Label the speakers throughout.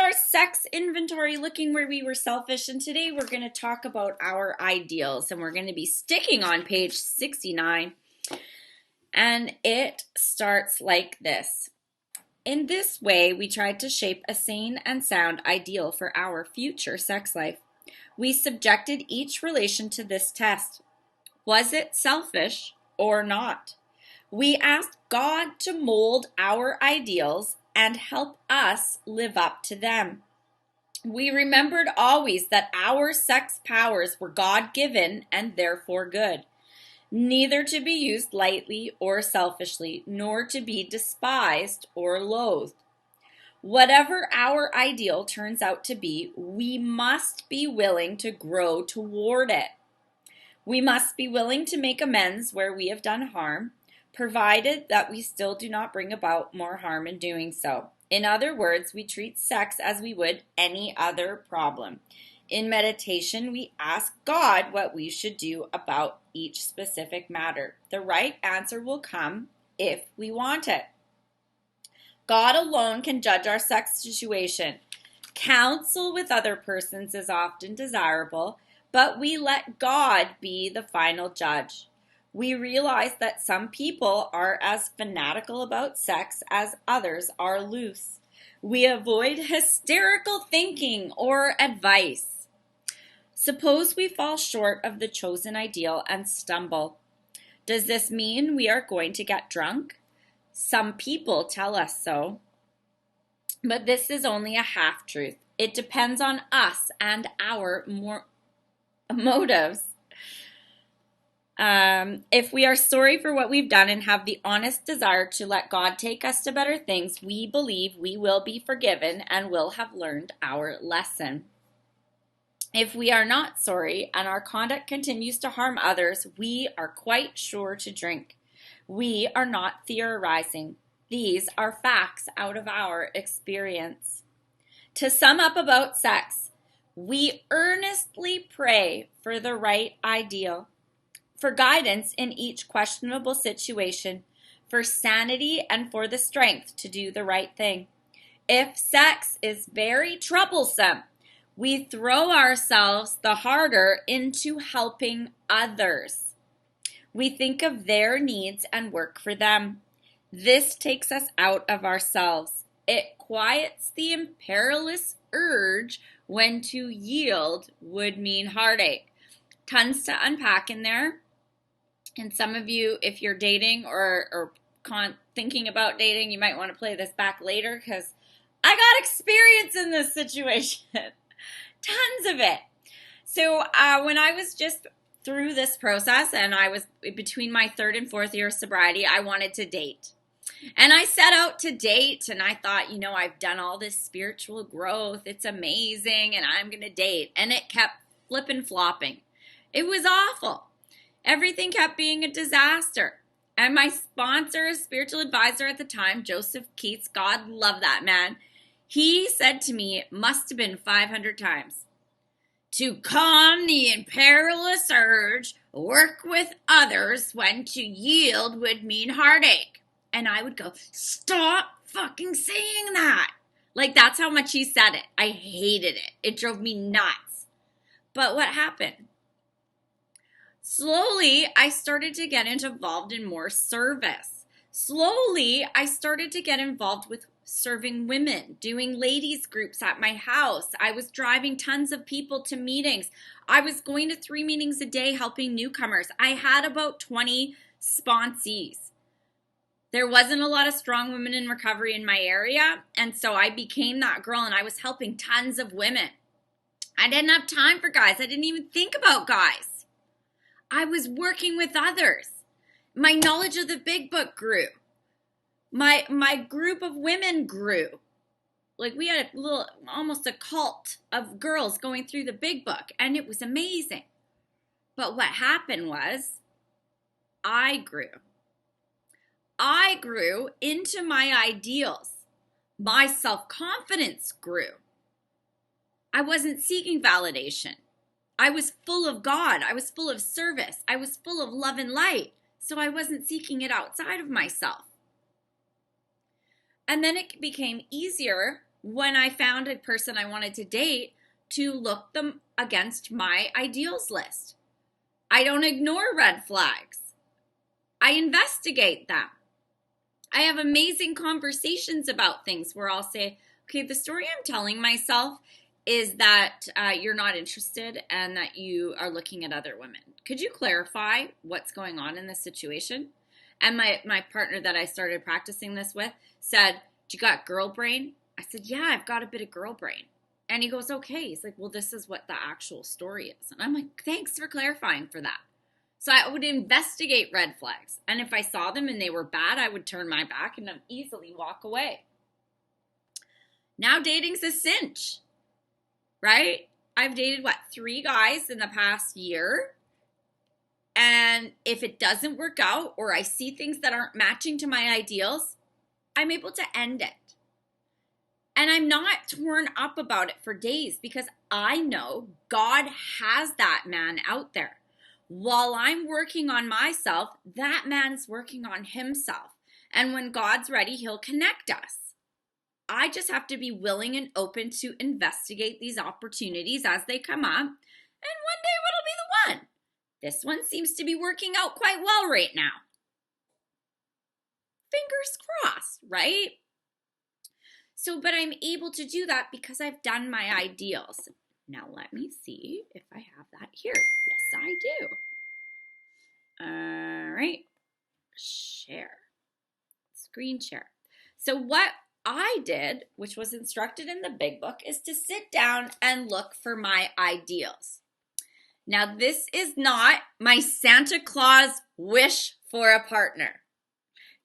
Speaker 1: our sex inventory, looking where we were selfish, and today we're going to talk about our ideals, and we're going to be sticking on page 69, and it starts like this. In this way, we tried to shape a sane and sound ideal for our future sex life. We subjected each relation to this test. Was it selfish or not? We asked God to mold our ideals and help us live up to them. We remembered always that our sex powers were God-given and therefore good, neither to be used lightly or selfishly, nor to be despised or loathed. Whatever our ideal turns out to be, we must be willing to grow toward it. We must be willing to make amends where we have done harm, provided that we still do not bring about more harm in doing so. In other words, we treat sex as we would any other problem. In meditation, we ask God what we should do about each specific matter. The right answer will come if we want it. God alone can judge our sex situation. Counsel with other persons is often desirable, but we let God be the final judge. We realize that some people are as fanatical about sex as others are loose. We avoid hysterical thinking or advice. Suppose we fall short of the chosen ideal and stumble. Does this mean we are going to get drunk? Some people tell us so. But this is only a half-truth. It depends on us and our motives. If we are sorry for what we've done and have the honest desire to let God take us to better things, we believe we will be forgiven and will have learned our lesson. If we are not sorry and our conduct continues to harm others, we are quite sure to drink. We are not theorizing. These are facts out of our experience. To sum up about sex, we earnestly pray for the right ideal, for guidance in each questionable situation, for sanity and for the strength to do the right thing. If sex is very troublesome, we throw ourselves the harder into helping others. We think of their needs and work for them. This takes us out of ourselves. It quiets the imperious urge when to yield would mean heartache. Tons to unpack in there. And some of you, if you're dating or thinking about dating, you might want to play this back later because I got experience in this situation. Tons of it. So when I was just through this process and I was between my third and fourth year of sobriety, I wanted to date. And I set out to date and I thought, I've done all this spiritual growth. It's amazing and I'm going to date. And it kept flipping flopping. It was awful. Everything kept being a disaster. And my sponsor, spiritual advisor at the time, Joseph Keats, God love that man, he said to me, it must have been 500 times, to calm the imperious urge, work with others when to yield would mean heartache. And I would go, stop fucking saying that. Like, that's how much he said it. I hated it. It drove me nuts. But what happened? Slowly, I started to get involved in more service. Slowly, I started to get involved with serving women, doing ladies groups at my house. I was driving tons of people to meetings. I was going to 3 meetings a day helping newcomers. I had about 20 sponsees. There wasn't a lot of strong women in recovery in my area, and so I became that girl, and I was helping tons of women. I didn't have time for guys. I didn't even think about guys. I was working with others. My knowledge of the big book grew. My group of women grew. Like, we had almost a cult of girls going through the big book, and it was amazing. But what happened was I grew. I grew into my ideals. My self-confidence grew. I wasn't seeking validation. I was full of God. I was full of service. I was full of love and light. So I wasn't seeking it outside of myself. And then it became easier when I found a person I wanted to date to look them against my ideals list. I don't ignore red flags. I investigate them. I have amazing conversations about things where I'll say, okay, the story I'm telling myself is that you're not interested and that you are looking at other women. Could you clarify what's going on in this situation? And my partner that I started practicing this with said, you got girl brain? I said, yeah, I've got a bit of girl brain. And he goes, okay. He's like, well, this is what the actual story is. And I'm like, thanks for clarifying for that. So I would investigate red flags. And if I saw them and they were bad, I would turn my back and easily walk away. Now dating's a cinch, right? I've dated, 3 guys in the past year. And if it doesn't work out or I see things that aren't matching to my ideals, I'm able to end it. And I'm not torn up about it for days because I know God has that man out there. While I'm working on myself, that man's working on himself. And when God's ready, he'll connect us. I just have to be willing and open to investigate these opportunities as they come up. And one day it'll be the one. This one seems to be working out quite well right now. Fingers crossed, right? So, but I'm able to do that because I've done my ideals. Now let me see if I have that here. Yes, I do. All right. Share. Screen share. So what I did, which was instructed in the big book, is to sit down and look for my ideals. Now, this is not my Santa Claus wish for a partner.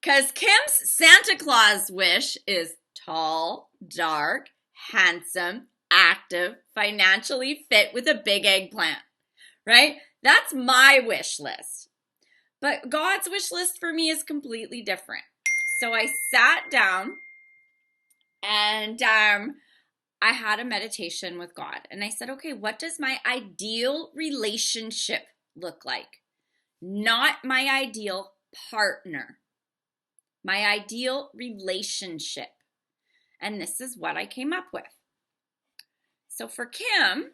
Speaker 1: Because Kim's Santa Claus wish is tall, dark, handsome, active, financially fit with a big eggplant, right? That's my wish list. But God's wish list for me is completely different. So I sat down and I had a meditation with God. And I said, okay, what does my ideal relationship look like? Not my ideal partner. My ideal relationship. And this is what I came up with. So for Kim,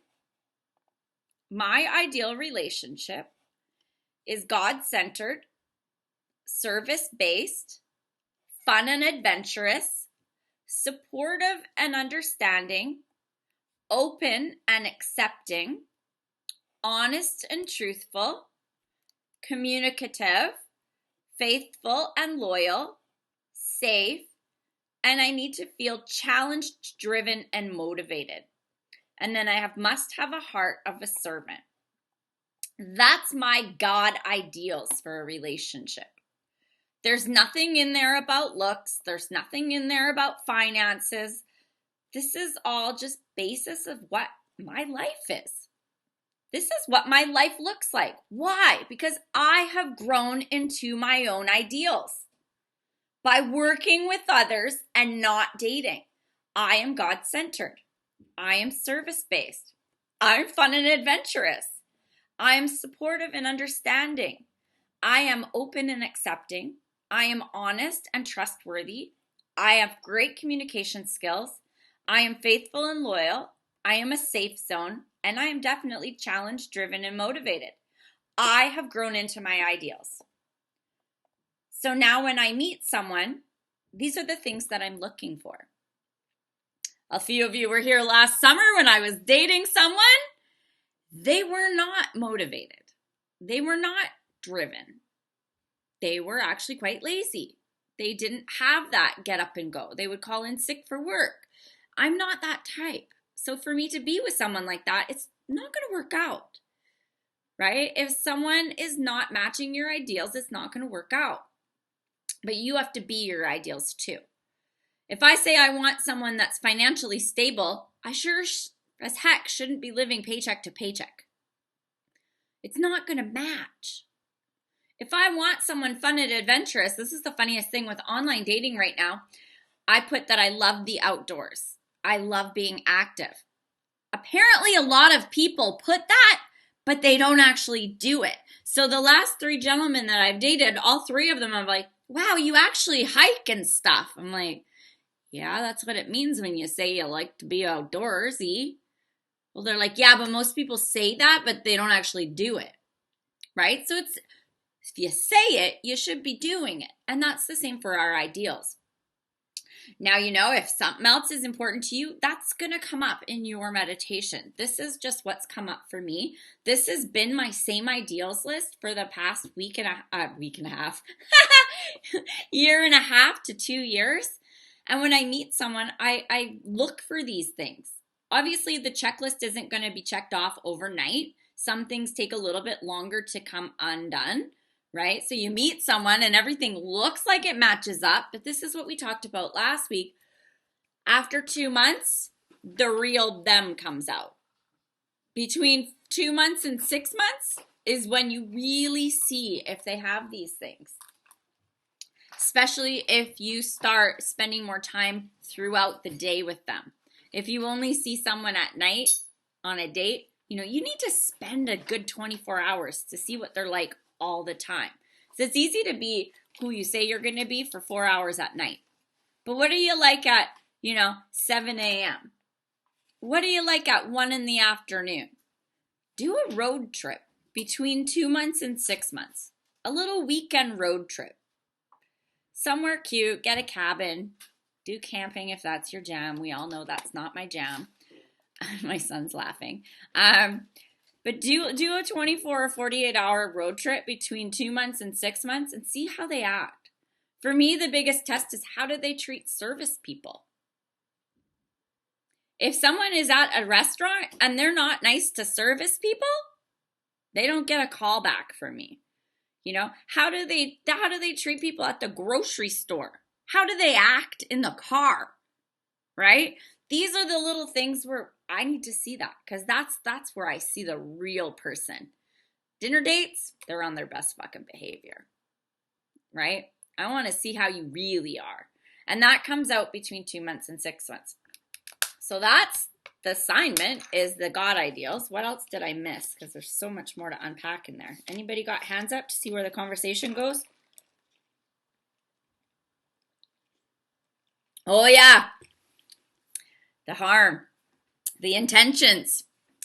Speaker 1: my ideal relationship is God-centered, service-based, fun and adventurous, supportive and understanding, open and accepting, honest and truthful, communicative, faithful and loyal, safe, and I need to feel challenged, driven, and motivated. And then I must have a heart of a servant. That's my God ideals for a relationship. There's nothing in there about looks. There's nothing in there about finances. This is all just basis of what my life is. This is what my life looks like. Why? Because I have grown into my own ideals. By working with others and not dating. I am God-centered. I am service-based. I'm fun and adventurous. I am supportive and understanding. I am open and accepting. I am honest and trustworthy. I have great communication skills. I am faithful and loyal. I am a safe zone. And I am definitely challenged, driven, and motivated. I have grown into my ideals. So now when I meet someone, these are the things that I'm looking for. A few of you were here last summer when I was dating someone. They were not motivated. They were not driven. They were actually quite lazy. They didn't have that get up and go. They would call in sick for work. I'm not that type. So for me to be with someone like that, it's not going to work out, right? If someone is not matching your ideals, it's not going to work out. But you have to be your ideals too. If I say I want someone that's financially stable, I sure as heck shouldn't be living paycheck to paycheck. It's not going to match. If I want someone fun and adventurous, this is the funniest thing with online dating right now. I put that I love the outdoors. I love being active. Apparently a lot of people put that, but they don't actually do it. So the last 3 gentlemen that I've dated, all 3 of them, I'm like, wow, you actually hike and stuff. I'm like, Yeah, that's what it means when you say you like to be outdoorsy. Well, they're like, yeah, but most people say that, but they don't actually do it, right? So it's, if you say it, you should be doing it. And that's the same for our ideals. Now, if something else is important to you, that's going to come up in your meditation. This is just what's come up for me. This has been my same ideals list for the past week and a half, year and a half to 2 years. And when I meet someone, I look for these things. Obviously, the checklist isn't going to be checked off overnight. Some things take a little bit longer to come undone, right? So you meet someone and everything looks like it matches up, but this is what we talked about last week. After 2 months, the real them comes out. Between 2 months and 6 months is when you really see if they have these things. Especially if you start spending more time throughout the day with them. If you only see someone at night on a date, you need to spend a good 24 hours to see what they're like all the time. So it's easy to be who you say you're going to be for 4 hours at night. But what are you like at, 7 a.m.? What are you like at 1 in the afternoon? Do a road trip between 2 months and 6 months. A little weekend road trip. Somewhere cute, get a cabin, do camping if that's your jam. We all know that's not my jam. My son's laughing. But do a 24 or 48-hour road trip between 2 months and 6 months and see how they act. For me, the biggest test is how do they treat service people? If someone is at a restaurant and they're not nice to service people, they don't get a call back from me. How do they treat people at the grocery store? How do they act in the car? Right? These are the little things where I need to see that, because that's where I see the real person. Dinner dates, they're on their best fucking behavior. Right? I want to see how you really are. And that comes out between 2 months and 6 months. So that's the assignment, is the God ideals. What else did I miss? Because there's so much more to unpack in there. Anybody got hands up to see where the conversation goes? Oh, yeah. The harm. The intentions.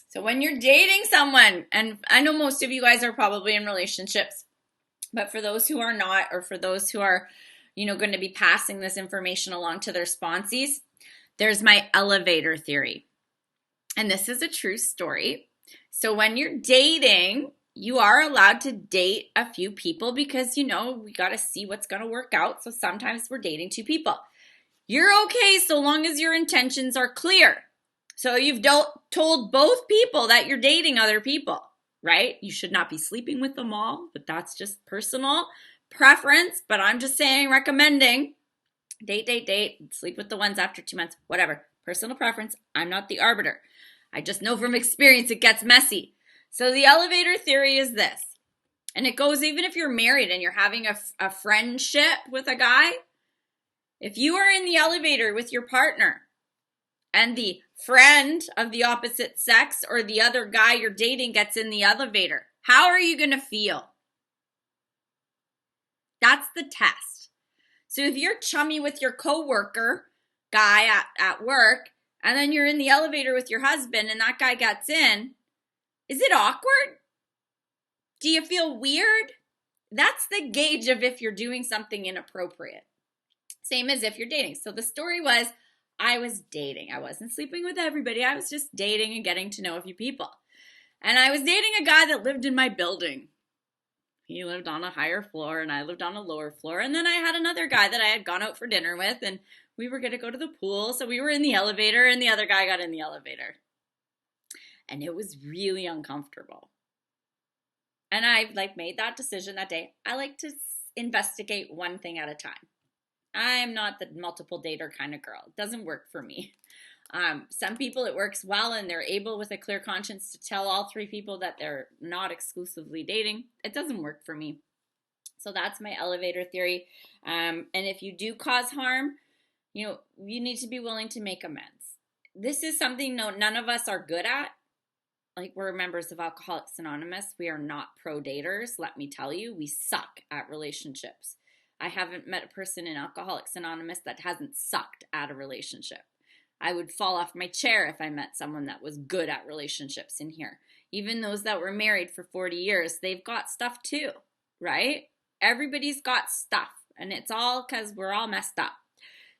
Speaker 1: So when you're dating someone, and I know most of you guys are probably in relationships, but for those who are not, or for those who are, going to be passing this information along to their sponsees, there's my elevator theory. And this is a true story. So when you're dating, you are allowed to date a few people because, we got to see what's going to work out. So sometimes we're dating 2 people. You're okay so long as your intentions are clear. So you've told both people that you're dating other people, right? You should not be sleeping with them all, but that's just personal preference. But I'm just saying, recommending date, sleep with the ones after 2 months, whatever. Personal preference. I'm not the arbiter. I just know from experience it gets messy. So the elevator theory is this. And it goes even if you're married and you're having a friendship with a guy. If you are in the elevator with your partner and the friend of the opposite sex or the other guy you're dating gets in the elevator, how are you going to feel? That's the test. So if you're chummy with your coworker guy at work, and then you're in the elevator with your husband and that guy gets in, is it awkward? Do you feel weird? That's the gauge of if you're doing something inappropriate. Same as if you're dating. So the story was, I was dating. I wasn't sleeping with everybody. I was just dating and getting to know a few people. And I was dating a guy that lived in my building. He lived on a higher floor and I lived on a lower floor. And then I had another guy that I had gone out for dinner with, and we were going to go to the pool. So we were in the elevator and the other guy got in the elevator. And it was really uncomfortable. And I made that decision that day. I like to investigate one thing at a time. I'm not the multiple dater kind of girl. It doesn't work for me. Some people it works well and they're able with a clear conscience to tell all 3 people that they're not exclusively dating. It doesn't work for me. So that's my elevator theory. And if you do cause harm, you need to be willing to make amends. This is something none of us are good at. We're members of Alcoholics Anonymous. We are not pro daters. Let me tell you, we suck at relationships. I haven't met a person in Alcoholics Anonymous that hasn't sucked at a relationship. I would fall off my chair if I met someone that was good at relationships in here. Even those that were married for 40 years, they've got stuff too, right? Everybody's got stuff, and it's all because we're all messed up.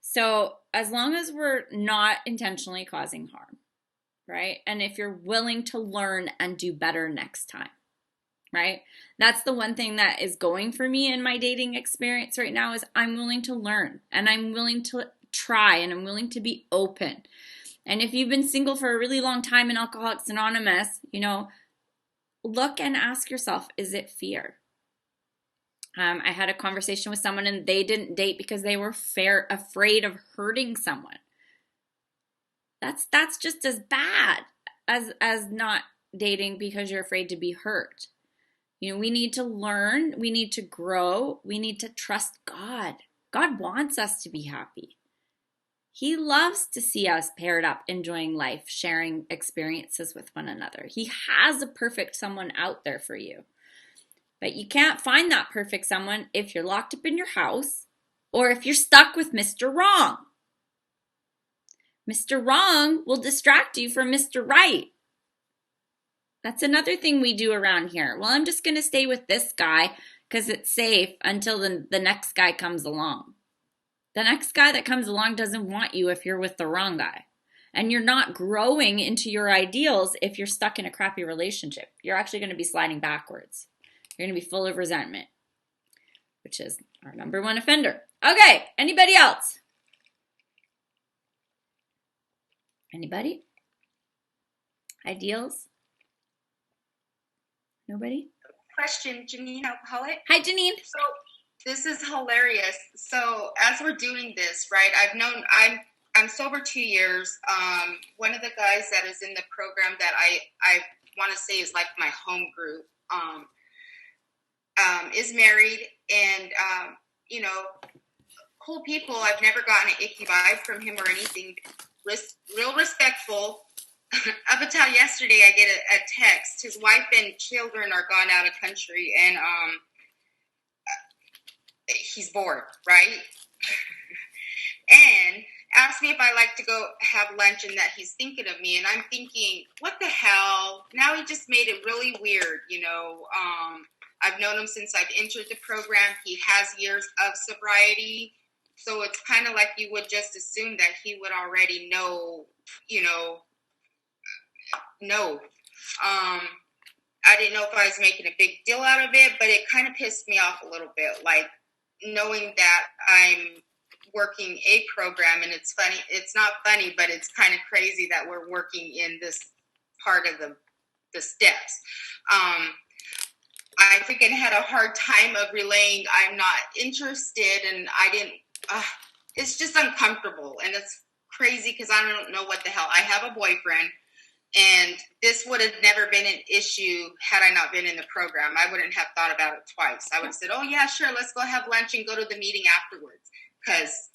Speaker 1: So as long as we're not intentionally causing harm, right? And if you're willing to learn and do better next time, right? That's the one thing that is going for me in my dating experience right now is I'm willing to learn, and I'm willing to try, and I'm willing to be open. And if you've been single for a really long time in Alcoholics Anonymous, look and ask yourself, is it fear? I had a conversation with someone and they didn't date because they were afraid of hurting someone. That's just as bad as not dating because you're afraid to be hurt. We need to learn, we need to grow, we need to trust God. God wants us to be happy. He loves to see us paired up, enjoying life, sharing experiences with one another. He has a perfect someone out there for you. But you can't find that perfect someone if you're locked up in your house or if you're stuck with Mr. Wrong. Mr. Wrong will distract you from Mr. Right. That's another thing we do around here. Well, I'm just going to stay with this guy because it's safe until the next guy comes along. The next guy that comes along doesn't want you if you're with the wrong guy. And you're not growing into your ideals if you're stuck in a crappy relationship. You're actually going to be sliding backwards. You're going to be full of resentment, which is our number one offender. Okay, anybody else? Anybody? Ideals? Nobody?
Speaker 2: Question, Janine, alcoholic.
Speaker 1: Hi, Janine.
Speaker 2: So this is hilarious. So as we're doing this, right, I'm sober 2 years. One of the guys that is in the program that I want to say is like my home group, is married and, cool people. I've never gotten an icky vibe from him or anything. Real respectful. Up until yesterday, I get a text. His wife and children are gone out of country, and he's bored, right? And asked me if I like to go have lunch and that he's thinking of me. And I'm thinking, what the hell? Now he just made it really weird, I've known him since I've entered the program. He has years of sobriety. So it's kind of like you would just assume that he would already know, no. I didn't know if I was making a big deal out of it, but it kind of pissed me off a little bit. Like knowing that I'm working a program, and it's funny. It's not funny, but it's kind of crazy that we're working in this part of the steps. I freaking had a hard time of relaying I'm not interested, and I didn't, it's just uncomfortable, and it's crazy because I don't know what the hell. I have a boyfriend, and this would have never been an issue had I not been in the program. I wouldn't have thought about it twice. I would have said, oh yeah, sure, let's go have lunch and go to the meeting afterwards, because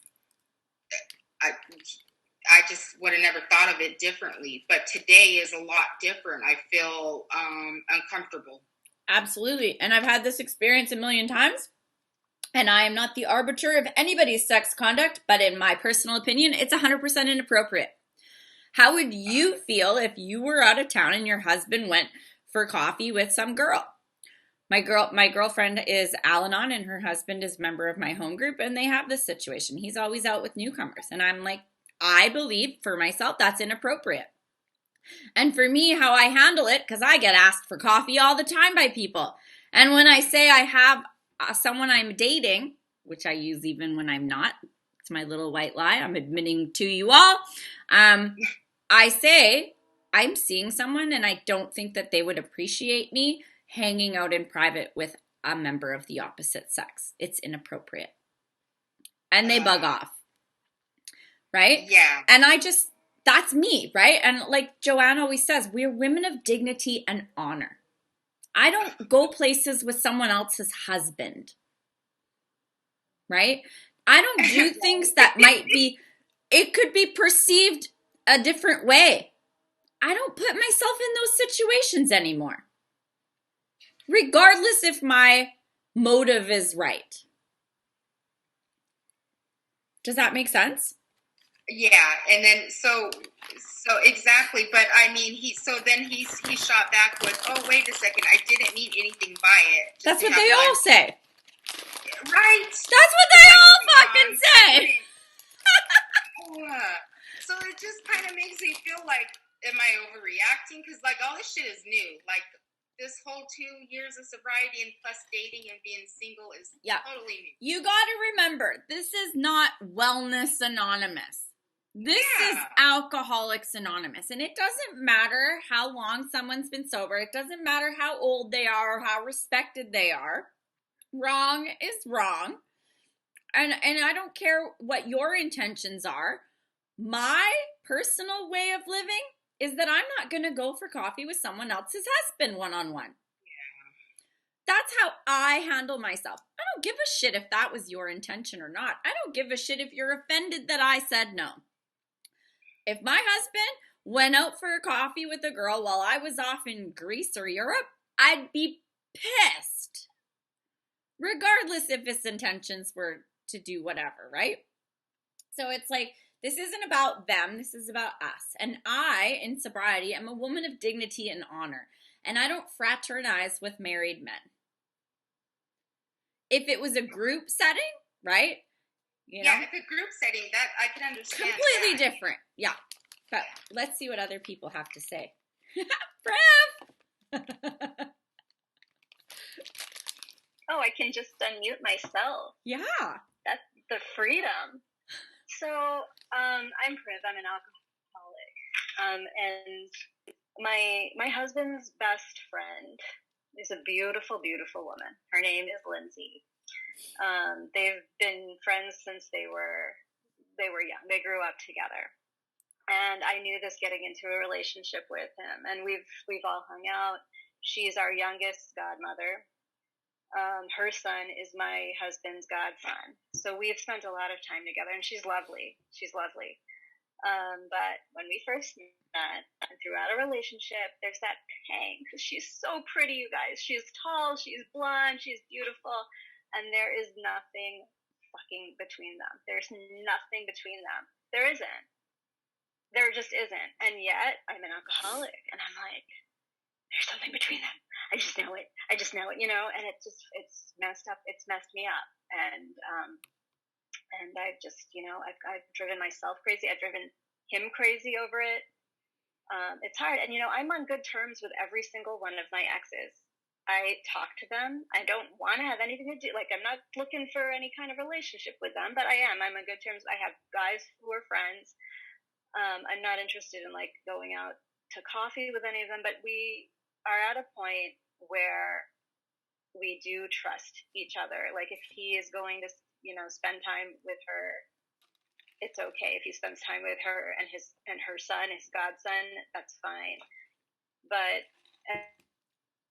Speaker 2: I just would have never thought of it differently. But today is a lot different. I feel uncomfortable.
Speaker 1: Absolutely. And I've had this experience a million times. And I am not the arbiter of anybody's sex conduct, but in my personal opinion, it's 100% inappropriate. How would you feel if you were out of town and your husband went for coffee with some girl? My girlfriend is Al-Anon, and her husband is a member of my home group, and they have this situation. He's always out with newcomers. And I'm like, I believe for myself that's inappropriate. And for me, how I handle it, because I get asked for coffee all the time by people. And when I say I have someone I'm dating, which I use even when I'm not, it's my little white lie, I'm admitting to you all, I say I'm seeing someone and I don't think that they would appreciate me hanging out in private with a member of the opposite sex. It's inappropriate. And they bug off. Right?
Speaker 2: Yeah.
Speaker 1: And that's me, right? And like Joanne always says, we're women of dignity and honor. I don't go places with someone else's husband, right? I don't do things that it could be perceived a different way. I don't put myself in those situations anymore, regardless if my motive is right. Does that make sense?
Speaker 2: Yeah, and then so exactly, but I mean he shot back with, "Oh, wait a second, I didn't mean anything by it." Just
Speaker 1: That's
Speaker 2: to
Speaker 1: what
Speaker 2: have
Speaker 1: they all
Speaker 2: one,
Speaker 1: say.
Speaker 2: right?
Speaker 1: That's what
Speaker 2: It's
Speaker 1: they
Speaker 2: like,
Speaker 1: all
Speaker 2: come
Speaker 1: fucking
Speaker 2: on,
Speaker 1: say.
Speaker 2: So it just kind of makes me feel like, am I overreacting? Because like all this shit is new. Like this whole 2 years of sobriety and plus dating and being single is totally new.
Speaker 1: You got to remember, this is not Wellness Anonymous. This is Alcoholics Anonymous. And it doesn't matter how long someone's been sober. It doesn't matter how old they are or how respected they are. Wrong is wrong. And I don't care what your intentions are. My personal way of living is that I'm not going to go for coffee with someone else's husband one-on-one. That's how I handle myself. I don't give a shit if that was your intention or not. I don't give a shit if you're offended that I said no. If my husband went out for a coffee with a girl while I was off in Greece or Europe, I'd be pissed. Regardless if his intentions were to do whatever, right? So it's like, this isn't about them. This is about us. And I, in sobriety, am a woman of dignity and honor. And I don't fraternize with married men. If it was a group setting, right?
Speaker 2: You know? Yeah, if a group setting, that I can understand.
Speaker 1: Completely different. Yeah. But let's see what other people have to say. Brev!
Speaker 3: Oh, I can just unmute myself.
Speaker 1: Yeah.
Speaker 3: That's the freedom. So, I'm Priv. I'm an alcoholic. And my husband's best friend is a beautiful, beautiful woman. Her name is Lindsay. They've been friends since they were young. They grew up together. And I knew this getting into a relationship with him. And we've all hung out. She's our youngest godmother. Her son is my husband's godson. So we've spent a lot of time together, and she's lovely. She's lovely. But when we first met and throughout a relationship, there's that pang because she's so pretty, you guys. She's tall, she's blonde, she's beautiful, and there is nothing fucking between them. There's nothing between them. There isn't. There just isn't. And yet, I'm an alcoholic, and I'm like, there's something between them. I just know it, you know, and it's messed up. It's messed me up. And I've just, you know, I've driven myself crazy. I've driven him crazy over it. It's hard. And, you know, I'm on good terms with every single one of my exes. I talk to them. I don't want to have anything to do. Like, I'm not looking for any kind of relationship with them, but I am. I'm on good terms. I have guys who are friends. I'm not interested in, like, going out to coffee with any of them, but we are at a point where we do trust each other. Like, if he is going to, you know, spend time with her, it's okay. If he spends time with her and her son, his godson, that's fine. But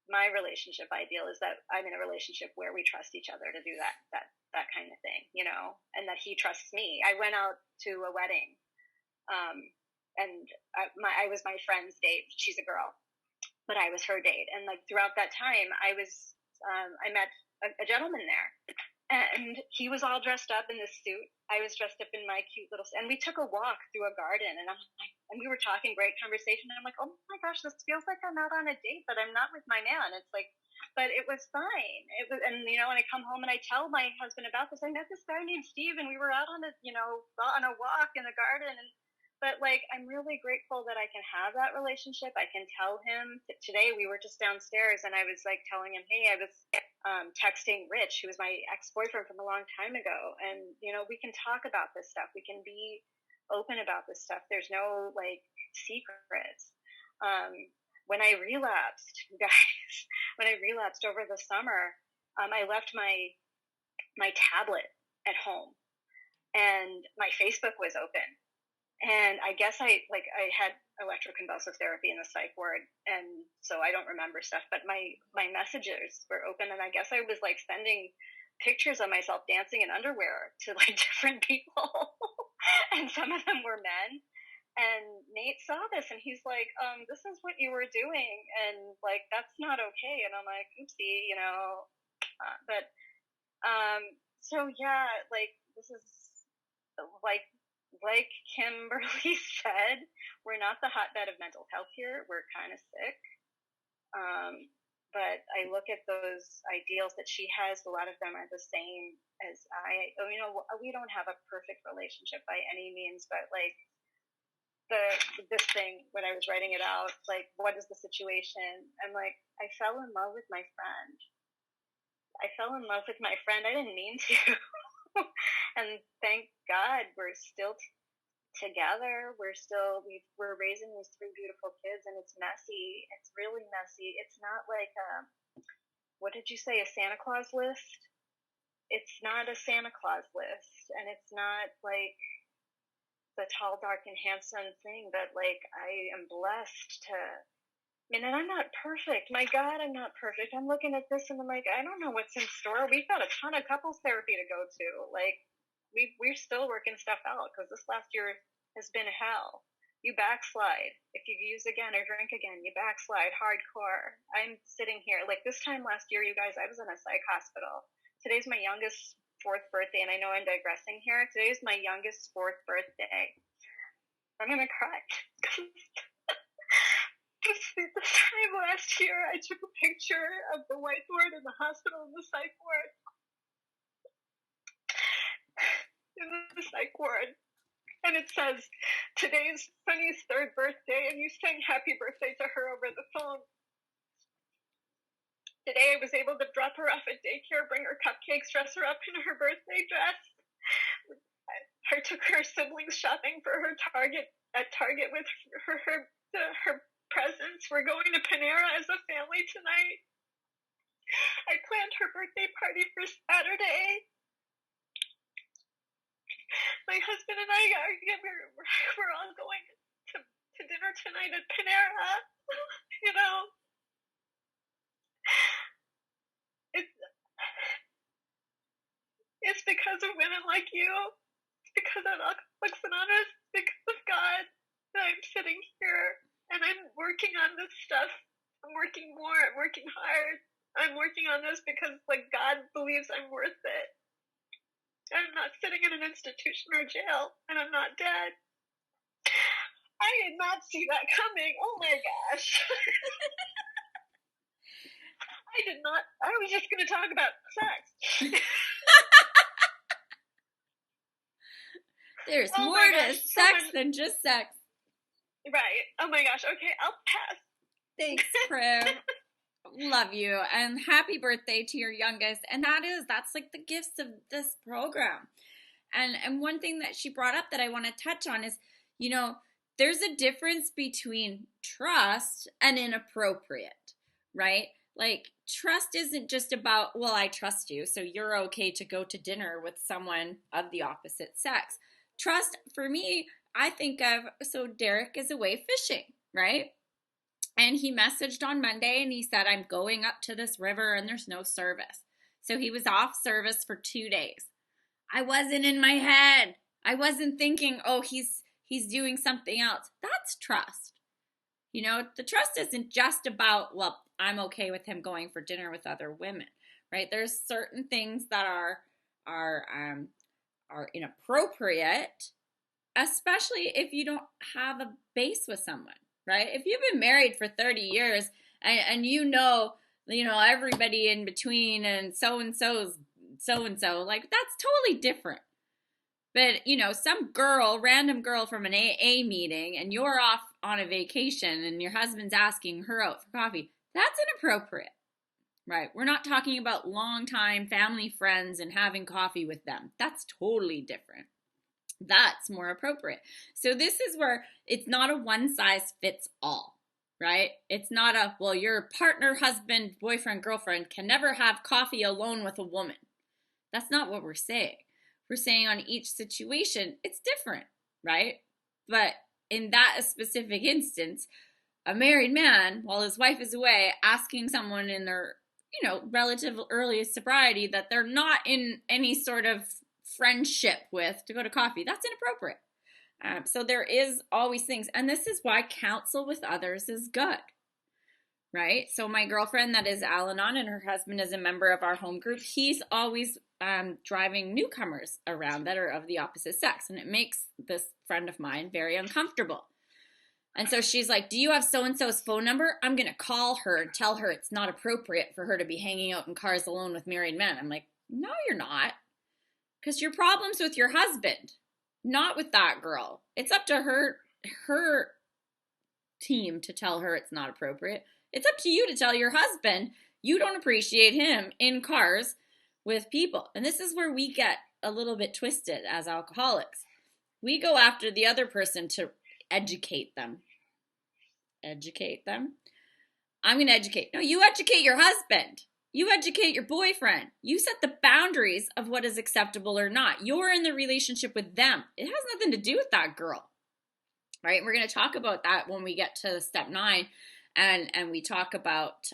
Speaker 3: my relationship ideal is that I'm in a relationship where we trust each other to do that kind of thing, you know, and that he trusts me. I went out to a wedding, and I was my friend's date. She's a girl, but I was her date. And like throughout that time, I met a gentleman there, and he was all dressed up in this suit. I was dressed up in my cute little, and we took a walk through a garden, and and we were talking, great conversation. And I'm like, oh my gosh, this feels like I'm out on a date, but I'm not with my man. It's like, but it was fine. It was, and you know, when I come home and I tell my husband about this, I met this guy named Steve, and we were out on a walk in the garden, and. But like, I'm really grateful that I can have that relationship. I can tell him today we were just downstairs and I was like telling him, hey, I was texting Rich, who was my ex-boyfriend from a long time ago. And, you know, we can talk about this stuff. We can be open about this stuff. There's no like secrets. When I relapsed, guys, over the summer, I left my tablet at home and my Facebook was open. And I guess I had electroconvulsive therapy in the psych ward, and so I don't remember stuff, but my messages were open, and I guess I was like sending pictures of myself dancing in underwear to like different people, and some of them were men. And Nate saw this, and he's like, this is what you were doing, and like, that's not okay. And I'm like, oopsie, you know, so yeah, like, this is like Kimberly said, we're not the hotbed of mental health here. We're kind of sick. But I look at those ideals that she has. A lot of them are the same as I. You know, we don't have a perfect relationship by any means, but like this thing when I was writing it out, like, what is the situation? I'm like, I fell in love with my friend. I didn't mean to. And thank God we're still together. We're raising these 3 beautiful kids, and it's messy. It's really messy. It's not like what did you say, a Santa Claus list? It's not a Santa Claus list, and it's not like the tall, dark, and handsome thing, but like I am blessed to. And I'm not perfect. My God, I'm not perfect. I'm looking at this and I'm like, I don't know what's in store. We've got a ton of couples therapy to go to. Like, we're still working stuff out because this last year has been hell. You backslide. If you use again or drink again, you backslide hardcore. I'm sitting here. Like this time last year, you guys, I was in a psych hospital. Today's my youngest 4th birthday, and I know I'm digressing here. Today's my youngest 4th birthday. I'm going to cry. This time last year, I took a picture of the whiteboard in the hospital in the psych ward. And it says, today's Sunny's 3rd birthday, and you sang happy birthday to her over the phone. Today, I was able to drop her off at daycare, bring her cupcakes, dress her up in her birthday dress. I took her siblings shopping for her at Target with her presents. We're going to Panera as a family tonight. I planned her birthday party for Saturday. My husband and I we're all going to dinner tonight at Panera. You know, it's because of women like you. It's because of Alcoholics Anonymous. It's because of God that I'm sitting here. And I'm working on this stuff. I'm working more. I'm working hard. I'm working on this because, like, God believes I'm worth it. I'm not sitting in an institution or jail, and I'm not dead. I did not see that coming. Oh my gosh. I did not. I was just going to talk about sex.
Speaker 1: There's more to sex than just sex.
Speaker 3: Right. Oh my gosh. Okay, I'll pass.
Speaker 1: Thanks, Priv. Love you. And happy birthday to your youngest. And that's like the gifts of this program. And one thing that she brought up that I want to touch on is, you know, there's a difference between trust and inappropriate, right? Like, trust isn't just about, well, I trust you, so you're okay to go to dinner with someone of the opposite sex. Trust, for me, I think of, so Derek is away fishing, right? And he messaged on Monday and he said, I'm going up to this river and there's no service. So he was off service for 2 days. I wasn't in my head. I wasn't thinking, oh, he's doing something else. That's trust. You know, the trust isn't just about, well, I'm okay with him going for dinner with other women, right? There's certain things that are inappropriate, especially if you don't have a base with someone, right? If you've been married for 30 years and you know everybody in between and so-and-so's so-and-so, like, that's totally different. But, you know, some random girl from an AA meeting, and you're off on a vacation and your husband's asking her out for coffee, that's inappropriate, right? We're not talking about longtime family friends and having coffee with them. That's totally different. That's more appropriate. So this is where it's not a one size fits all, right? It's not well, your partner, husband, boyfriend, girlfriend can never have coffee alone with a woman. That's not what we're saying. We're saying on each situation, it's different, right? But in that specific instance, a married man, while his wife is away, asking someone in their, relative earliest sobriety that they're not in any sort of friendship with to go to coffee, that's inappropriate. So there is always things. And this is why counsel with others is good, right? So my girlfriend that is Al-Anon and her husband is a member of our home group, he's always driving newcomers around that are of the opposite sex, and it makes this friend of mine very uncomfortable. And so she's like, do you have so-and-so's phone number? I'm going to call her and tell her it's not appropriate for her to be hanging out in cars alone with married men. I'm like, no, you're not. Because your problem's with your husband, not with that girl. It's up to her team to tell her it's not appropriate. It's up to you to tell your husband you don't appreciate him in cars with people. And this is where we get a little bit twisted as alcoholics. We go after the other person to educate them. Educate them? I'm going to educate. No, you educate your husband. You educate your boyfriend. You set the boundaries of what is acceptable or not. You're in the relationship with them. It has nothing to do with that girl. Right? We're going to talk about that when we get to step 9 and we talk about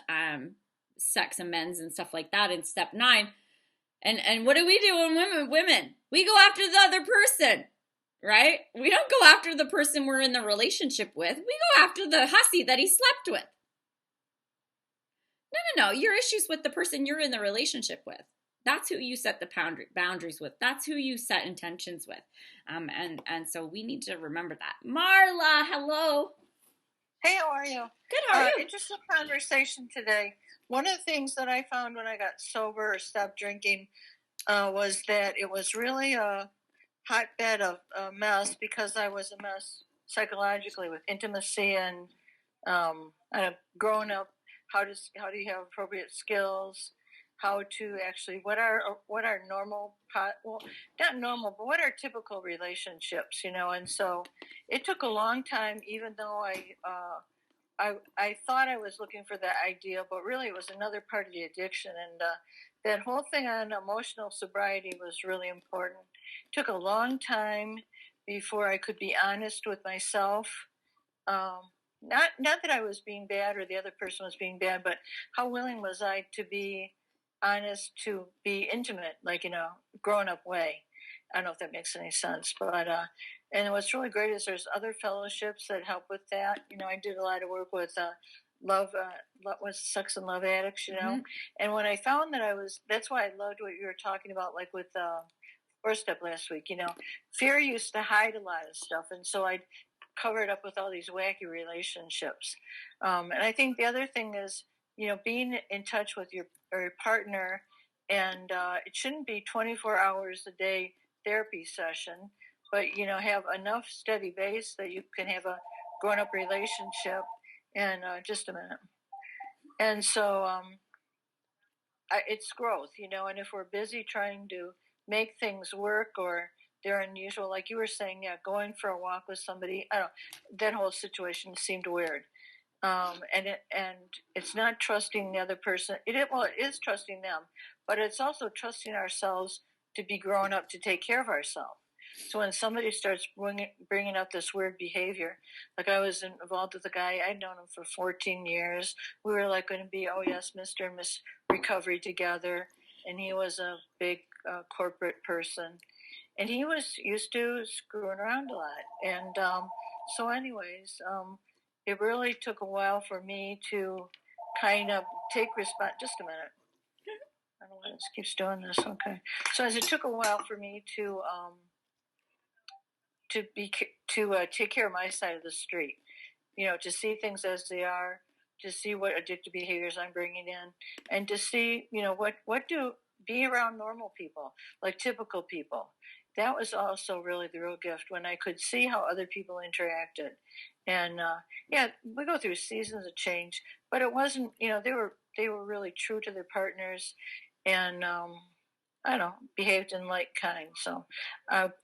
Speaker 1: sex amends and stuff like that in step 9. And what do we do when women? We go after the other person, right? We don't go after the person we're in the relationship with. We go after the hussy that he slept with. No. Your issue's with the person you're in the relationship with. That's who you set the boundaries with. That's who you set intentions with. And so we need to remember that. Marla, hello.
Speaker 4: Hey, how are you?
Speaker 1: Good, how are you?
Speaker 4: Interesting conversation today. One of the things that I found when I got sober or stopped drinking was that it was really a hotbed of a mess because I was a mess psychologically with intimacy and growing up. How do you have appropriate skills? How to actually what are normal not normal, but what are typical relationships, and so it took a long time, even though I thought I was looking for that idea, but really it was another part of the addiction. And that whole thing on emotional sobriety was really important. It took a long time before I could be honest with myself. Not that I was being bad or the other person was being bad, but how willing was I to be honest, to be intimate, like in a grown-up way. I don't know if that makes any sense, but and what's really great is there's other fellowships that help with that. I did a lot of work with with sex and love addicts,
Speaker 1: Mm-hmm.
Speaker 4: And when I found that that's why I loved what you were talking about, like with first step last week. Fear used to hide a lot of stuff, and so I'd cover it up with all these wacky relationships. And I think the other thing is, being in touch with your partner, and it shouldn't be 24 hours a day therapy session, but have enough steady base that you can have a grown-up relationship. And just a minute. And so it's growth, and if we're busy trying to make things work or they're unusual, like you were saying, going for a walk with somebody, I don't know, that whole situation seemed weird. And it's not trusting the other person. It is trusting them, but it's also trusting ourselves to be grown up to take care of ourselves. So when somebody starts bringing up this weird behavior, like I was involved with a guy, I'd known him for 14 years. We were like going to be, oh yes, Mr. and Miss Recovery together. And he was a big corporate person. And he was used to screwing around a lot. And so anyways, it really took a while for me to kind of take just a minute. I don't know why this keeps doing this. Okay. So as it took a while for me to take care of my side of the street, to see things as they are, to see what addictive behaviors I'm bringing in, and to see, be around normal people, like typical people. That was also really the real gift, when I could see how other people interacted. And we go through seasons of change, but it wasn't, they were really true to their partners, and I don't know, behaved in like kind. So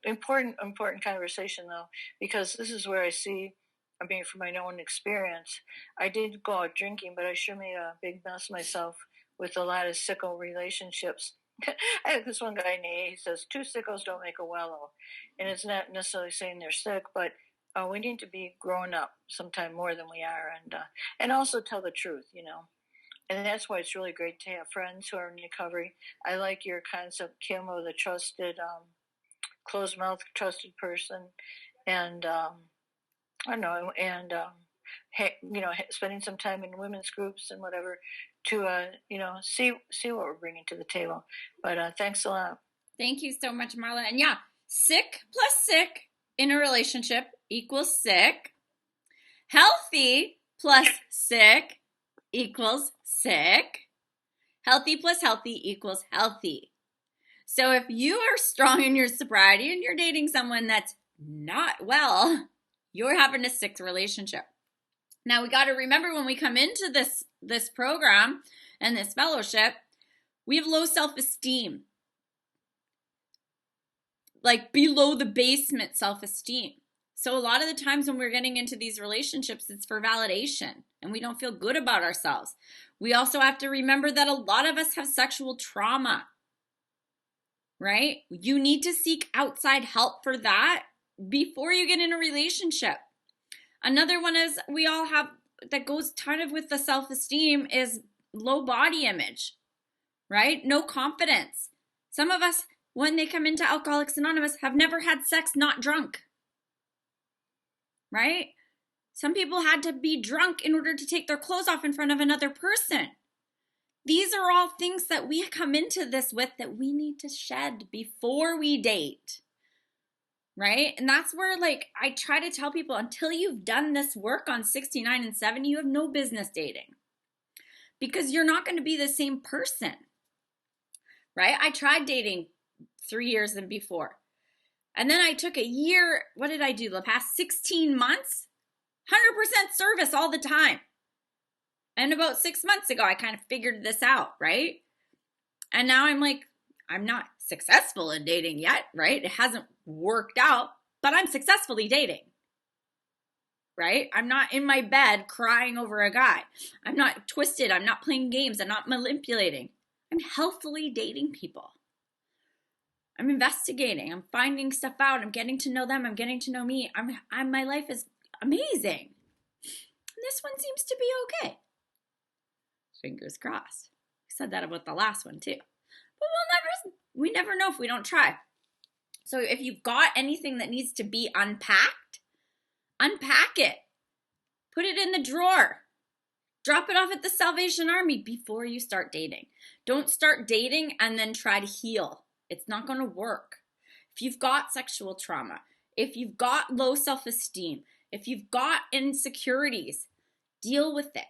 Speaker 4: important conversation though, because this is where I see, from my own experience, I did go out drinking, but I sure made a big mess myself with a lot of sicko relationships. I had this one guy in AA, he says, 2 sickos don't make a wallow. And it's not necessarily saying they're sick, but we need to be growing up sometime more than we are, and also tell the truth, And that's why it's really great to have friends who are in recovery. I like your concept, Kim, of the trusted, closed mouth, trusted person. And I don't know, and spending some time in women's groups and whatever to, see what we're bringing to the table. But thanks a lot.
Speaker 1: Thank you so much, Marla. And yeah, sick plus sick in a relationship equals sick. Healthy plus sick equals sick. Healthy plus healthy equals healthy. So if you are strong in your sobriety and you're dating someone that's not well, you're having a sick relationship. Now we got to remember when we come into this program and this fellowship, we have low self-esteem. Like below the basement self-esteem. So a lot of the times when we're getting into these relationships, it's for validation and we don't feel good about ourselves. We also have to remember that a lot of us have sexual trauma, right? You need to seek outside help for that before you get in a relationship. Another one is we all have, that goes kind of with the self-esteem, is low body image, right? No confidence. Some of us, when they come into Alcoholics Anonymous, have never had sex not drunk, right? Some people had to be drunk in order to take their clothes off in front of another person. These are all things that we come into this with that we need to shed before we date, right? And that's where, like, I try to tell people, until you've done this work on 69 and 70, you have no business dating because you're not going to be the same person, right? I tried dating 3 years and before. And then I took a year. What did I do? The past 16 months, 100% service all the time. And about 6 months ago, I kind of figured this out, right? And now I'm like, I'm not successful in dating yet, right? It hasn't worked out, but I'm successfully dating, right? I'm not in my bed crying over a guy. I'm not twisted. I'm not playing games. I'm not manipulating. I'm healthily dating people. I'm investigating. I'm finding stuff out. I'm getting to know them. I'm getting to know me. My life is amazing. And this one seems to be okay. Fingers crossed. I said that about the last one too. But we never know if we don't try. So if you've got anything that needs to be unpacked, unpack it. Put it in the drawer. Drop it off at the Salvation Army before you start dating. Don't start dating and then try to heal. It's not going to work. If you've got sexual trauma, if you've got low self-esteem, if you've got insecurities, deal with it.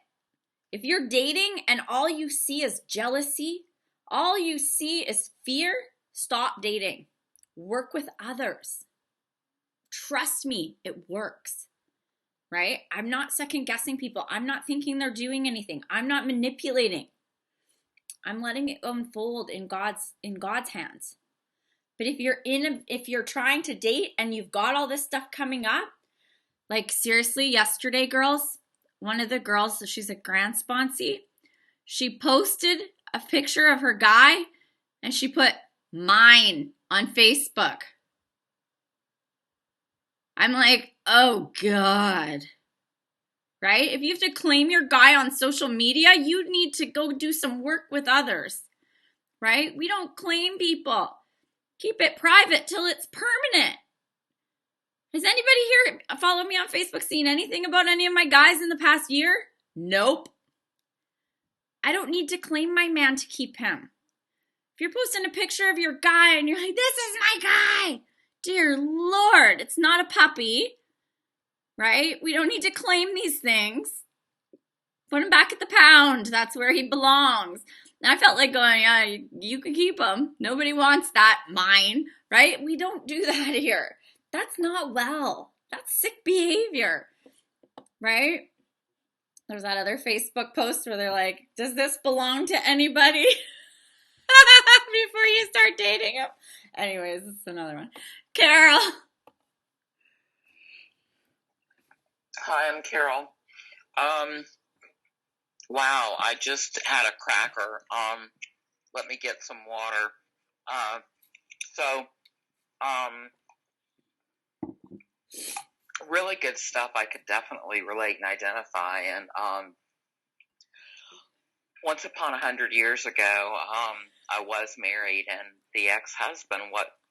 Speaker 1: If you're dating and all you see is jealousy, all you see is fear, stop dating. Work with others. Trust me, it works, right? I'm not second guessing people. I'm not thinking they're doing anything. I'm not manipulating. I'm letting it unfold in God's hands. But if you're trying to date and you've got all this stuff coming up, like seriously, yesterday, girls, one of the girls, she's a grant sponsee, she posted a picture of her guy and she put mine on Facebook. I'm like, oh God. Right? If you have to claim your guy on social media, you need to go do some work with others. Right? We don't claim people. Keep it private till it's permanent. Has anybody here follow me on Facebook seen anything about any of my guys in the past year? Nope. I don't need to claim my man to keep him. If you're posting a picture of your guy and you're like, this is my guy, dear Lord, it's not a puppy, right? We don't need to claim these things. Put him back at the pound. That's where he belongs. And I felt like going, yeah, you can keep him. Nobody wants that. Mine, right? We don't do that here. That's not well. That's sick behavior, right? There's that other Facebook post where they're like, does this belong to anybody? Before you start dating him. Anyways, this is another one. Carol.
Speaker 5: Hi, I'm Carol. Wow, I just had a cracker. Let me get some water. Really good stuff. I could definitely relate and identify. And once upon 100 years ago, I was married, and the ex-husband,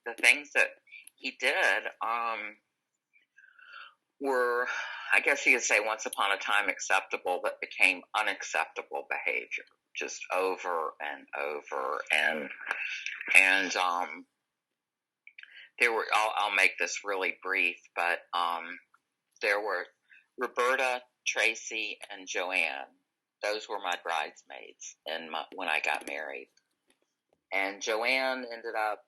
Speaker 5: the things that he did were I guess you could say once upon a time acceptable, but became unacceptable behavior, just over and over. And there were, I'll make this really brief, but there were Roberta, Tracy, and Joanne. Those were my bridesmaids when I got married. And Joanne ended up,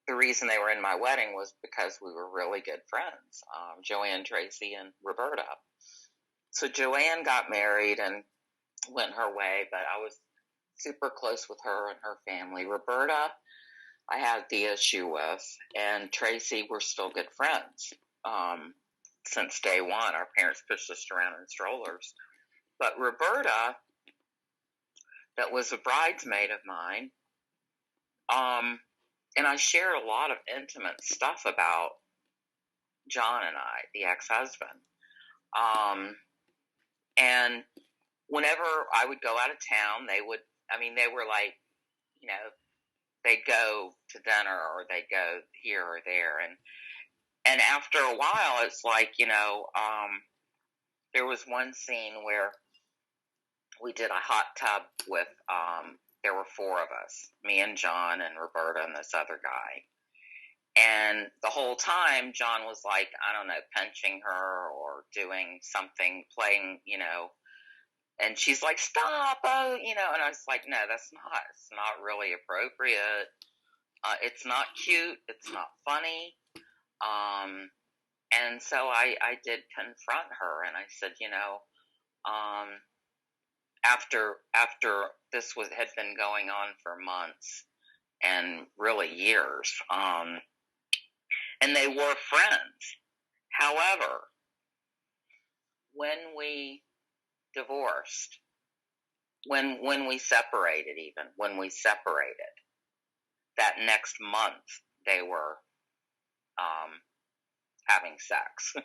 Speaker 5: the reason they were in my wedding was because we were really good friends, Joanne, Tracy, and Roberta. So Joanne got married and went her way, but I was super close with her and her family. Roberta, I had the issue with, and Tracy, we're still good friends. Since day one, our parents pushed us around in strollers. But Roberta, that was a bridesmaid of mine, and I shared a lot of intimate stuff about John and I, the ex-husband. And whenever I would go out of town, they were like, they'd go to dinner or they'd go here or there. And after a while, it's like, there was one scene where we did a hot tub with, there were four of us, me and John and Roberta and this other guy. And the whole time, John was like, I don't know, pinching her or doing something, playing, and she's like, stop, and I was like, no, it's not really appropriate. It's not cute. It's not funny. And so I did confront her, and I said, after this had been going on for months and really years, and they were friends. However, when we divorced, when we separated, that next month they were having sex.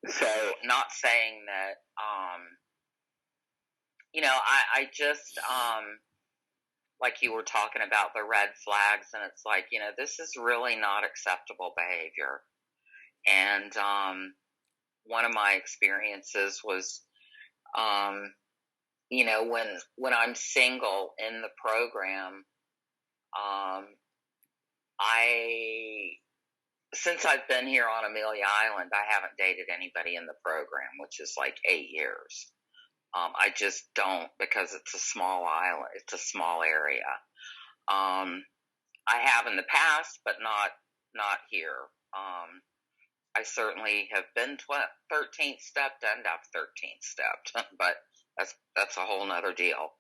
Speaker 5: So, not saying that, I just, like you were talking about the red flags, and it's like, this is really not acceptable behavior. And one of my experiences was, when I'm single in the program, since I've been here on Amelia Island, I haven't dated anybody in the program, which is like 8 years. I just don't, because it's a small island. It's a small area. I have in the past, but not here. I certainly have been 13th stepped and I've 13th stepped, but that's a whole nother deal.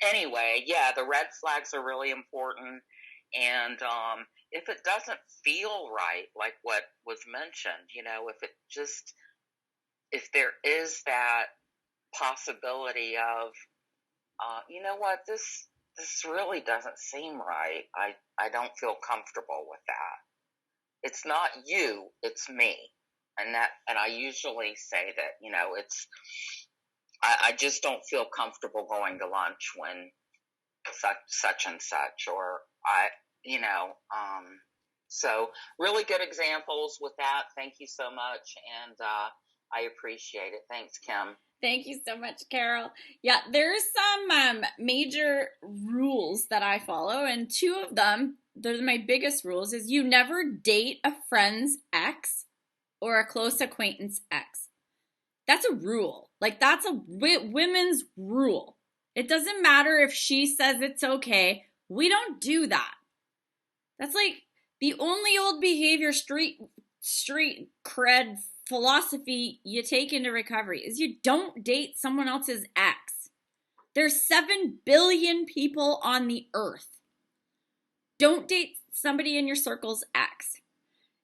Speaker 5: Anyway, yeah, the red flags are really important. And if it doesn't feel right, like what was mentioned, if there is that possibility of, this really doesn't seem right. I don't feel comfortable with that. It's not you, it's me. And I usually say that, I just don't feel comfortable going to lunch when such and such, or so really good examples with that. Thank you so much. And, I appreciate it. Thanks, Kim.
Speaker 1: Thank you so much, Carol. Yeah, there's some major rules that I follow, and two of them, they're my biggest rules, is you never date a friend's ex or a close acquaintance ex. That's a rule. Like, that's a women's rule. It doesn't matter if she says it's okay. We don't do that. That's like the only old behavior street cred philosophy you take into recovery is you don't date someone else's ex. There's 7 billion people on the earth. Don't date somebody in your circle's ex.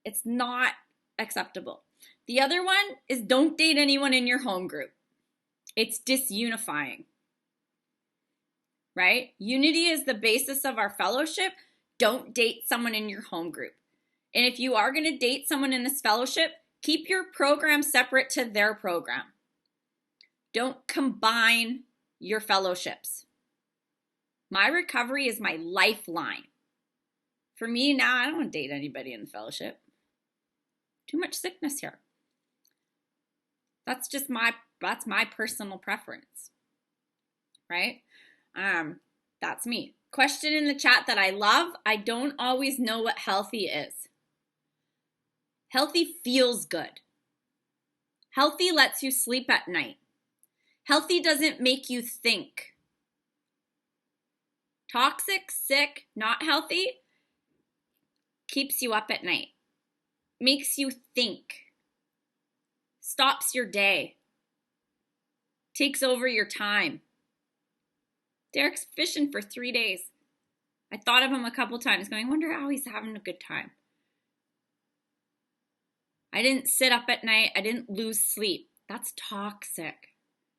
Speaker 1: It's not acceptable. The other one is don't date anyone in your home group. It's disunifying. Right? Unity is the basis of our fellowship. Don't date someone in your home group. And if you are going to date someone in this fellowship, keep your program separate to their program. Don't combine your fellowships. My recovery is my lifeline For me now, I don't want to date anybody in the fellowship. Too much sickness here. That's my personal preference, right? That's me. Question in the chat that I love. I don't always know what healthy is. Healthy feels good. Healthy lets you sleep at night. Healthy doesn't make you think. Toxic, sick, not healthy keeps you up at night. Makes you think. Stops your day. Takes over your time. Derek's fishing for 3 days. I thought of him a couple times going, I wonder how he's having a good time. I didn't sit up at night. I didn't lose sleep. That's toxic.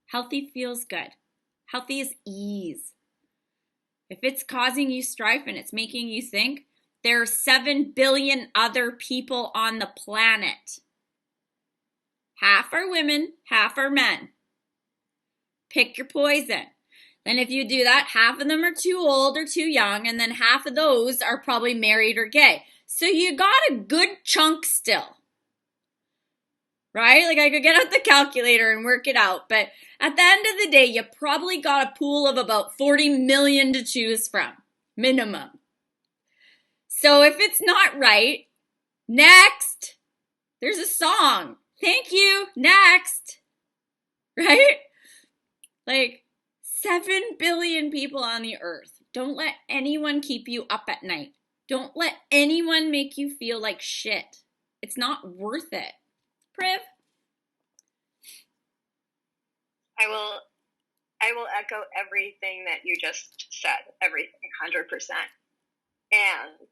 Speaker 1: Healthy feels good. Healthy is ease. If it's causing you strife and it's making you think, there are 7 billion other people on the planet. Half are women, half are men. Pick your poison. Then if you do that, half of them are too old or too young, and then half of those are probably married or gay. So you got a good chunk still. Right? Like I could get out the calculator and work it out, but at the end of the day, you probably got a pool of about 40 million to choose from, minimum. So if it's not right, next. There's a song. Thank you. Next. Right? Like 7 billion people on the earth. Don't let anyone keep you up at night. Don't let anyone make you feel like shit. It's not worth it. Priv?
Speaker 3: I will echo everything that you just said. Everything, 100%. And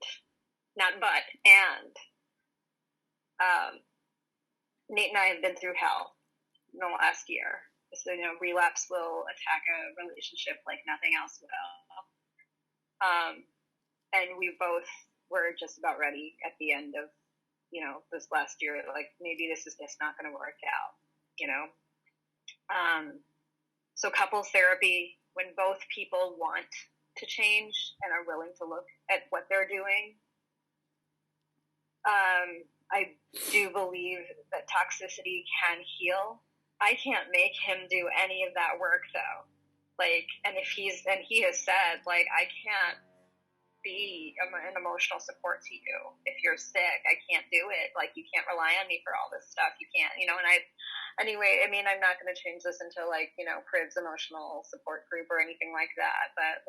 Speaker 3: Nate and I have been through hell in the last year. So, relapse will attack a relationship like nothing else will. And we both were just about ready at the end of, this last year, like maybe this is just not going to work out, So couples therapy, when both people want to change and are willing to look at what they're doing, I do believe that toxicity can heal. I can't make him do any of that work though. And he has said, I can't be an emotional support to you. If you're sick, I can't do it. You can't rely on me for all this stuff. You can't, and I'm not going to change this into Priv's emotional support group or anything like that. But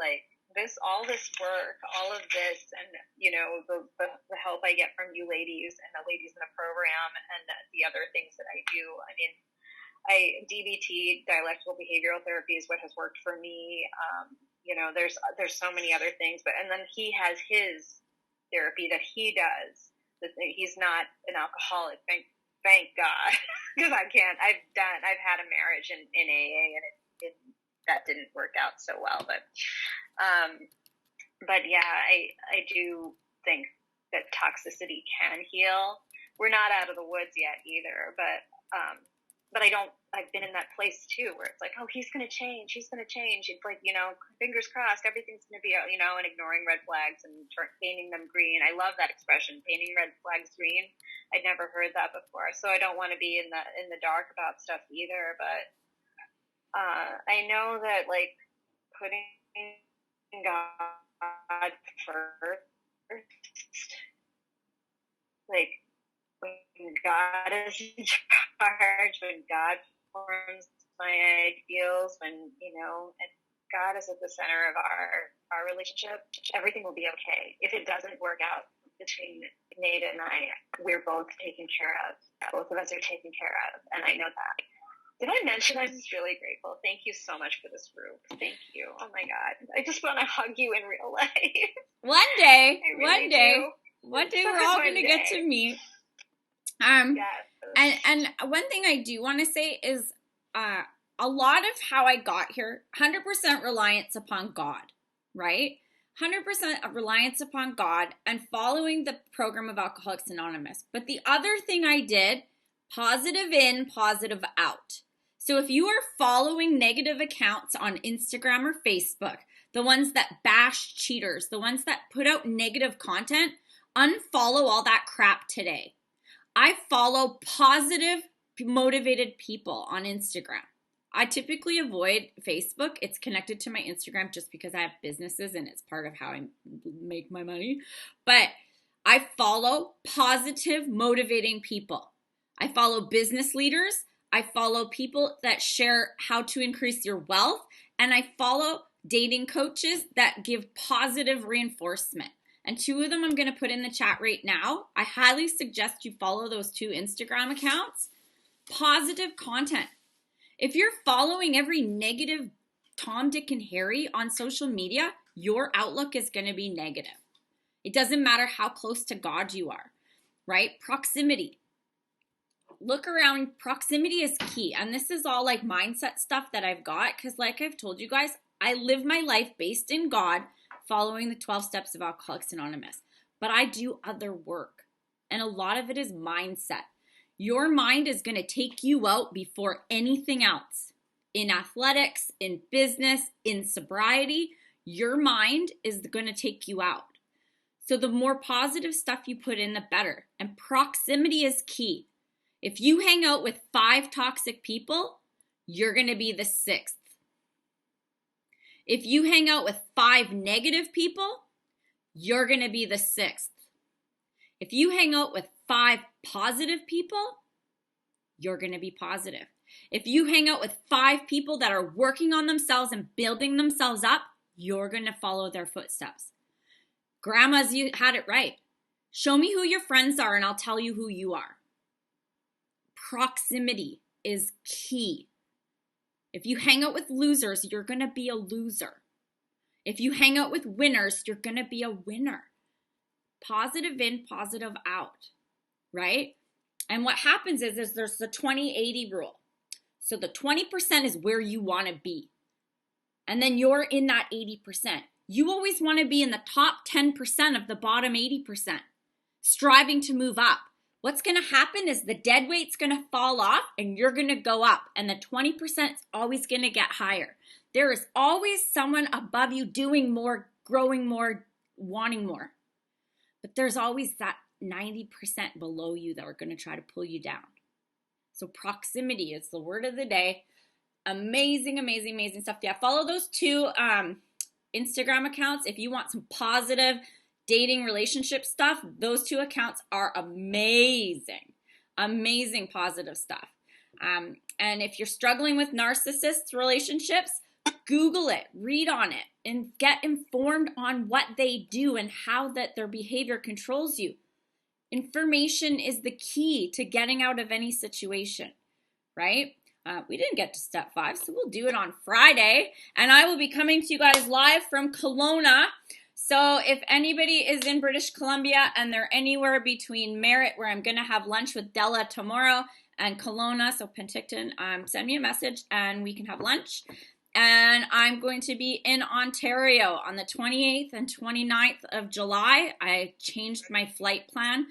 Speaker 3: all this work, all of this, and, the help I get from you ladies and the ladies in the program and the other things that I do. DBT, dialectical behavioral therapy, is what has worked for me. There's so many other things, and then he has his therapy that he does. He's not an alcoholic, thank God, because I've had a marriage in AA, and that didn't work out so well. But yeah, I do think that toxicity can heal. We're not out of the woods yet either, but I've been in that place too, where it's oh, he's going to change. It's fingers crossed, everything's going to be, and ignoring red flags and painting them green. I love that expression, painting red flags green. I'd never heard that before. So I don't want to be in the dark about stuff either. But I know that putting God first, when God is in charge, when God forms my ideals, and God is at the center of our relationship, everything will be okay. If it doesn't work out between Nate and I, we're both taken care of. Both of us are taken care of, and I know that. Did I mention I'm just really grateful? Thank you so much for this group. Thank you. Oh my God. I just want to hug you in real life.
Speaker 1: One day,
Speaker 3: really
Speaker 1: one day we're all going to get to meet.
Speaker 3: Yes.
Speaker 1: And one thing I do want to say is a lot of how I got here, 100% reliance upon God, right? 100% reliance upon God and following the program of Alcoholics Anonymous. But the other thing I did, positive in, positive out. So if you are following negative accounts on Instagram or Facebook the ones that bash cheaters, the ones that put out negative content, unfollow all that crap today. I follow positive, motivated people on Instagram. I typically avoid Facebook. It's connected to my Instagram just because I have businesses and it's part of how I make my money. But I follow positive, motivating people. I follow business leaders. I follow people that share how to increase your wealth. And I follow dating coaches that give positive reinforcement. And 2 of them I'm going to put in the chat right now. I highly suggest you follow those 2 Instagram accounts. Positive content. If you're following every negative Tom, Dick, and Harry on social media, your outlook is going to be negative. It doesn't matter how close to God you are, right? Proximity. Look around. Proximity is key. And this is all like mindset stuff that I've got because like I've told you guys, I live my life based in God, following the 12 steps of Alcoholics Anonymous. But I do other work. And a lot of it is mindset. Your mind is going to take you out before anything else. In athletics, in business, in sobriety, your mind is going to take you out. So the more positive stuff you put in, the better. And proximity is key. If you hang out with 5 toxic people, you're going to be the 6th. If you hang out with 5 negative people, you're going to be the 6th. If you hang out with 5 positive people, you're going to be positive. If you hang out with 5 people that are working on themselves and building themselves up, you're going to follow their footsteps. Grandmas, you had it right. Show me who your friends are and I'll tell you who you are. Proximity is key. If you hang out with losers, you're going to be a loser. If you hang out with winners, you're going to be a winner. Positive in, positive out, right? And what happens is there's the 20-80 rule. So the 20% is where you want to be. And then you're in that 80%. You always want to be in the top 10% of the bottom 80%, striving to move up. What's going to happen is the dead weight's going to fall off and you're going to go up. And the 20% is always going to get higher. There is always someone above you doing more, growing more, wanting more. But there's always that 90% below you that are going to try to pull you down. So proximity is the word of the day. Amazing, amazing, amazing stuff. Yeah, follow those 2 Instagram accounts. If you want some positive dating relationship stuff, those 2 accounts are amazing. Amazing positive stuff. And if you're struggling with narcissist relationships, Google it, read on it, and get informed on what they do and how that their behavior controls you. Information is the key to getting out of any situation, right? We didn't get to step 5, so we'll do it on Friday. And I will be coming to you guys live from Kelowna. So if anybody is in British Columbia and they're anywhere between Merritt, where I'm going to have lunch with Della tomorrow, and Kelowna, so Penticton, send me a message and we can have lunch. And I'm going to be in Ontario on the 28th and 29th of July. I changed my flight plan.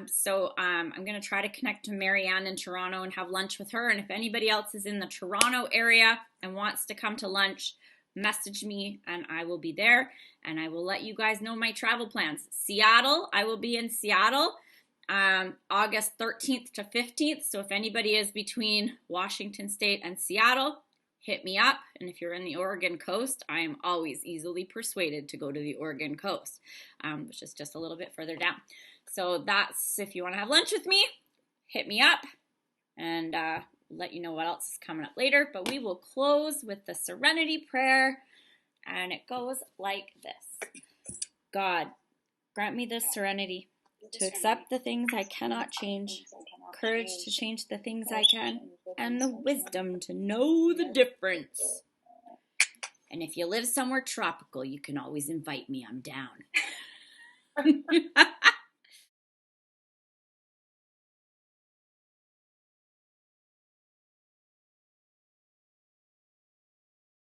Speaker 1: So I'm going to try to connect to Marianne in Toronto and have lunch with her. And if anybody else is in the Toronto area and wants to come to lunch, message me and I will be there. And I will let you guys know my travel plans. Seattle, I will be in Seattle August 13th to 15th. So if anybody is between Washington State and Seattle, hit me up. And if you're in the Oregon coast, I am always easily persuaded to go to the Oregon coast, which is just a little bit further down. So that's, if you want to have lunch with me, hit me up and let you know what else is coming up later. But we will close with the Serenity Prayer. And it goes like this. God, grant me this serenity to accept the things I cannot change, courage to change the things I can, and the wisdom to know the difference. And if you live somewhere tropical, you can always invite me. I'm down.